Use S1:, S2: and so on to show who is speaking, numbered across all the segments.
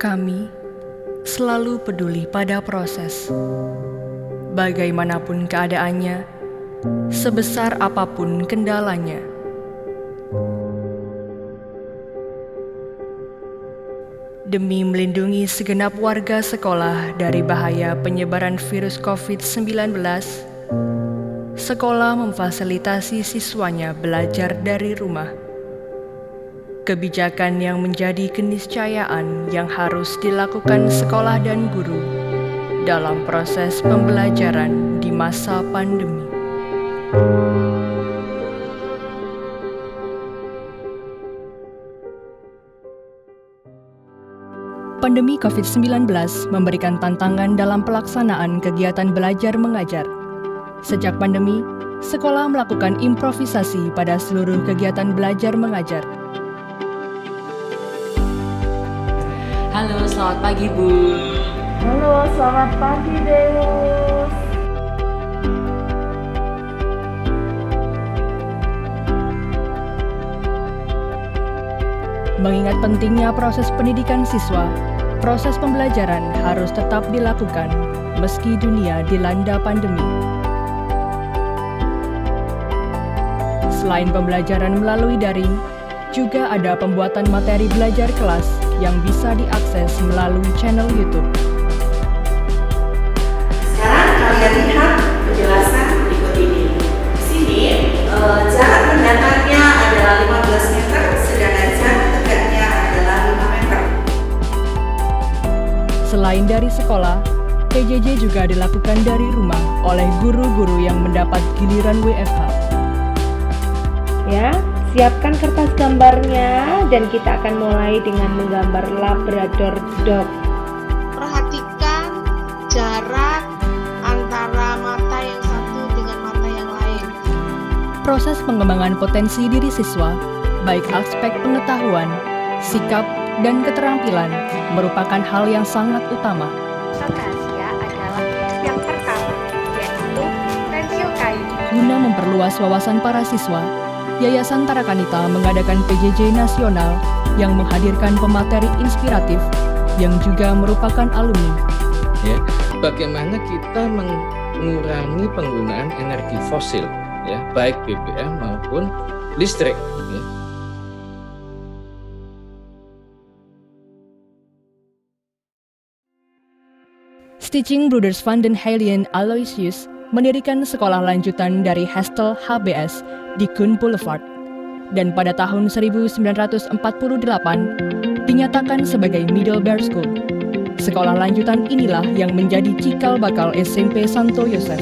S1: Kami selalu peduli pada proses. Bagaimanapun keadaannya, sebesar apapun kendalanya. Demi melindungi segenap warga sekolah dari bahaya penyebaran virus COVID-19, sekolah memfasilitasi siswanya belajar dari rumah. Kebijakan yang menjadi keniscayaan yang harus dilakukan sekolah dan guru dalam proses pembelajaran di masa pandemi. Pandemi COVID-19 memberikan tantangan dalam pelaksanaan kegiatan belajar mengajar. Sejak pandemi, sekolah melakukan improvisasi pada seluruh kegiatan belajar mengajar.
S2: Halo, selamat pagi Bu.
S3: Halo, selamat pagi Deus.
S1: Mengingat pentingnya proses pendidikan siswa, proses pembelajaran harus tetap dilakukan meski dunia dilanda pandemi. Selain pembelajaran melalui daring, juga ada pembuatan materi belajar kelas yang bisa diakses melalui channel YouTube.
S4: Sekarang kalian lihat penjelasan berikut ini. Di sini jarak mendatarnya adalah 15 meter, sedangkan jarak tegaknya adalah 5 meter.
S1: Selain dari sekolah, PJJ juga dilakukan dari rumah oleh guru-guru yang mendapat giliran WFH.
S3: Ya, siapkan kertas gambarnya dan kita akan mulai dengan menggambar Labrador Dog.
S5: Perhatikan jarak antara mata yang satu dengan mata yang lain.
S1: Proses pengembangan potensi diri siswa, baik aspek pengetahuan, sikap, dan keterampilan, merupakan hal yang sangat utama.
S6: Rahasia adalah yang pertama, yaitu pensil kayu.
S1: Guna memperluas wawasan para siswa, Yayasan Tarakanita mengadakan PJJ nasional yang menghadirkan pemateri inspiratif yang juga merupakan alumni.
S7: Ya, bagaimana kita mengurangi penggunaan energi fosil, ya, baik BBM maupun listrik. Ya.
S1: Stichting Broeders van den Heiligen Aloysius mendirikan sekolah lanjutan dari Hestel HBS di Koen Boulevard, dan pada tahun 1948 dinyatakan sebagai Middelbare School. Sekolah lanjutan inilah yang menjadi cikal bakal SMP Santo Yosef.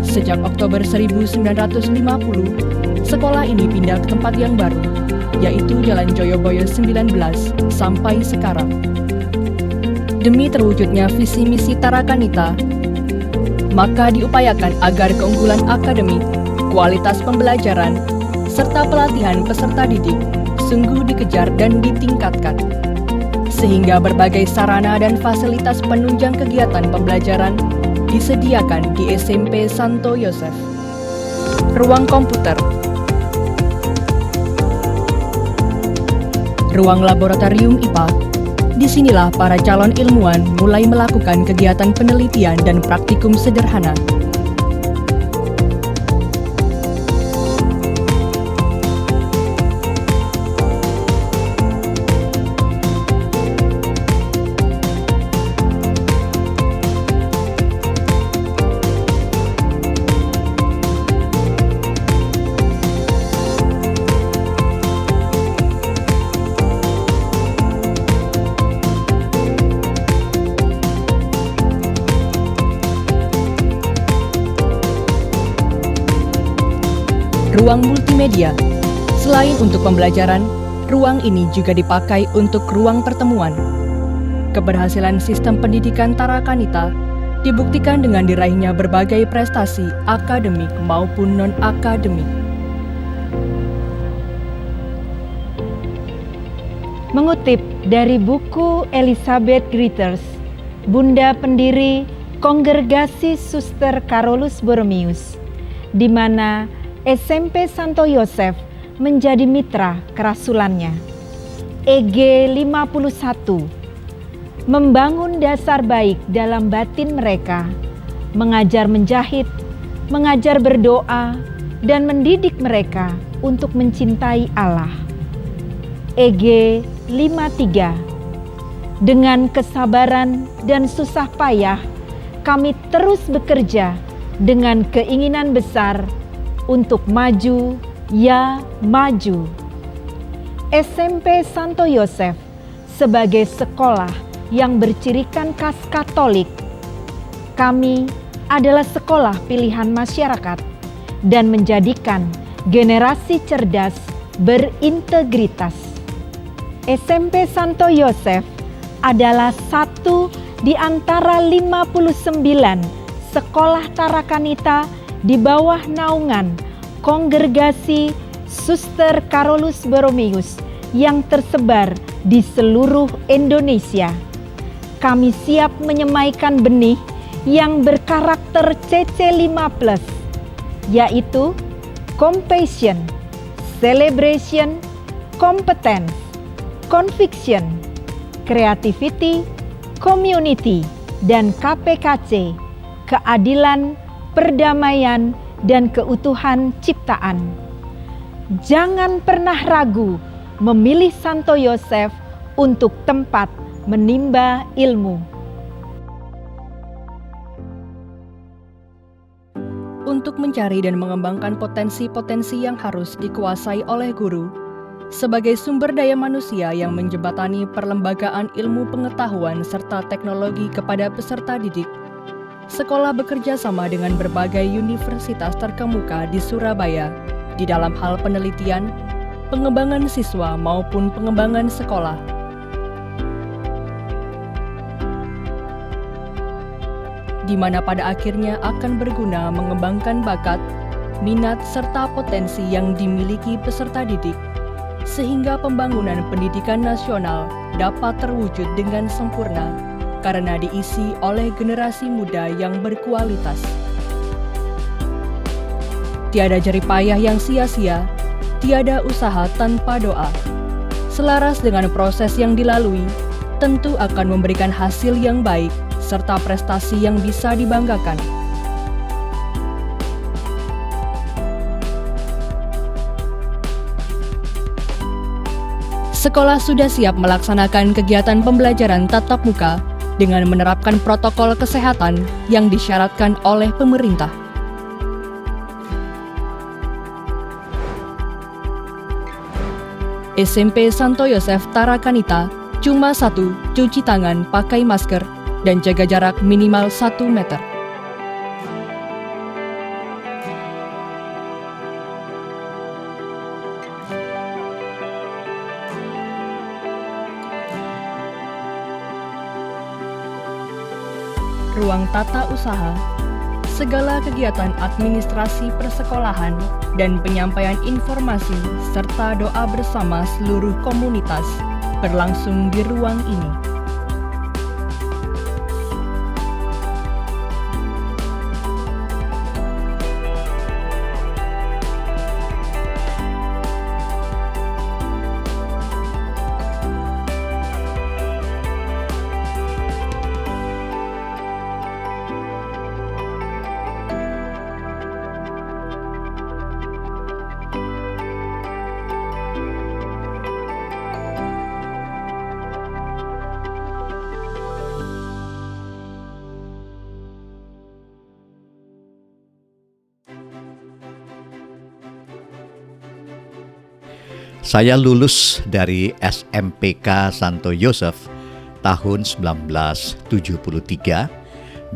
S1: Sejak Oktober 1950, sekolah ini pindah ke tempat yang baru, yaitu Jalan Joyoboyo 19 sampai sekarang. Demi terwujudnya visi misi Tarakanita, maka diupayakan agar keunggulan akademik, kualitas pembelajaran, serta pelatihan peserta didik sungguh dikejar dan ditingkatkan, sehingga berbagai sarana dan fasilitas penunjang kegiatan pembelajaran disediakan di SMP Santo Yosef. Ruang komputer, ruang laboratorium IPA. Disinilah para calon ilmuwan mulai melakukan kegiatan penelitian dan praktikum sederhana. Ruang multimedia. Selain untuk pembelajaran, ruang ini juga dipakai untuk ruang pertemuan. Keberhasilan sistem pendidikan Tarakanita dibuktikan dengan diraihnya berbagai prestasi akademik maupun non-akademik.
S8: Mengutip dari buku Elizabeth Gritters, Bunda pendiri Kongregasi Suster Carolus Borromeus, di mana SMP Santo Yosef menjadi mitra kerasulannya. EG 51 membangun dasar baik dalam batin mereka, mengajar menjahit, mengajar berdoa, dan mendidik mereka untuk mencintai Allah. EG 53. Dengan kesabaran dan susah payah, kami terus bekerja dengan keinginan besar untuk maju, ya maju. SMP Santo Yosef sebagai sekolah yang bercirikan khas Katolik. Kami adalah sekolah pilihan masyarakat dan menjadikan generasi cerdas berintegritas. SMP Santo Yosef adalah satu di antara 59 sekolah tarakanita di bawah naungan Kongregasi Suster Carolus Borromeus yang tersebar di seluruh Indonesia. Kami siap menyemaikan benih yang berkarakter CC5+, yaitu compassion, celebration, competence, conviction, creativity, community, dan KPKC, keadilan, perdamaian, dan keutuhan ciptaan. Jangan pernah ragu memilih Santo Yosef untuk tempat menimba ilmu.
S1: Untuk mencari dan mengembangkan potensi-potensi yang harus dikuasai oleh guru, sebagai sumber daya manusia yang menjembatani perlembagaan ilmu pengetahuan serta teknologi kepada peserta didik, sekolah bekerja sama dengan berbagai universitas terkemuka di Surabaya di dalam hal penelitian, pengembangan siswa maupun pengembangan sekolah. Di mana pada akhirnya akan berguna mengembangkan bakat, minat, serta potensi yang dimiliki peserta didik, sehingga pembangunan pendidikan nasional dapat terwujud dengan sempurna karena diisi oleh generasi muda yang berkualitas. Tiada jerih payah yang sia-sia, tiada usaha tanpa doa. Selaras dengan proses yang dilalui, tentu akan memberikan hasil yang baik serta prestasi yang bisa dibanggakan. Sekolah sudah siap melaksanakan kegiatan pembelajaran tatap muka dengan menerapkan protokol kesehatan yang disyaratkan oleh pemerintah. SMP Santo Yosef Tarakanita cuma 1, cuci tangan, pakai masker, dan jaga jarak minimal 1 meter. Ruang tata usaha, segala kegiatan administrasi persekolahan, dan penyampaian informasi serta doa bersama seluruh komunitas berlangsung di ruang ini.
S9: Saya lulus dari SMPK Santo Yosef tahun 1973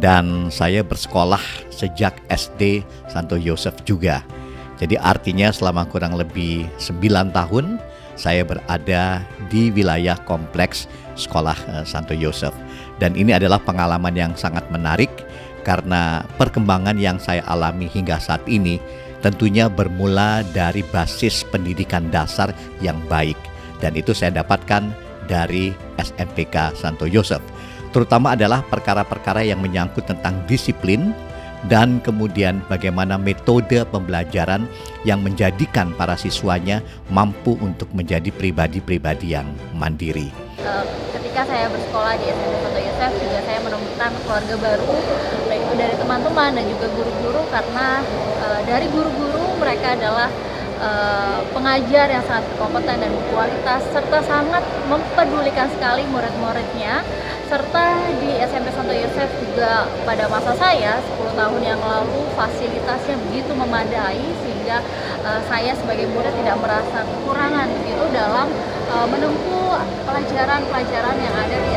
S9: dan saya bersekolah sejak SD Santo Yosef juga. Jadi artinya selama kurang lebih 9 tahun saya berada di wilayah kompleks sekolah Santo Yosef. Dan ini adalah pengalaman yang sangat menarik karena perkembangan yang saya alami hingga saat ini tentunya bermula dari basis pendidikan dasar yang baik, dan itu saya dapatkan dari SMPK Santo Yosef. Terutama adalah perkara-perkara yang menyangkut tentang disiplin dan kemudian bagaimana metode pembelajaran yang menjadikan para siswanya mampu untuk menjadi pribadi-pribadi yang mandiri.
S6: Ketika saya bersekolah di SMP Santo Yosef juga saya menemukan keluarga baru, baik itu dari teman-teman dan juga guru-guru, karena dari guru-guru mereka adalah pengajar yang sangat berkompeten dan berkualitas serta sangat mempedulikan sekali murid-muridnya. Serta di SMP Santo Yosef juga pada masa saya 10 tahun yang lalu fasilitasnya begitu memadai sehingga saya sebagai murid tidak merasa kekurangan begitu dalam menempuh pelajaran-pelajaran yang ada di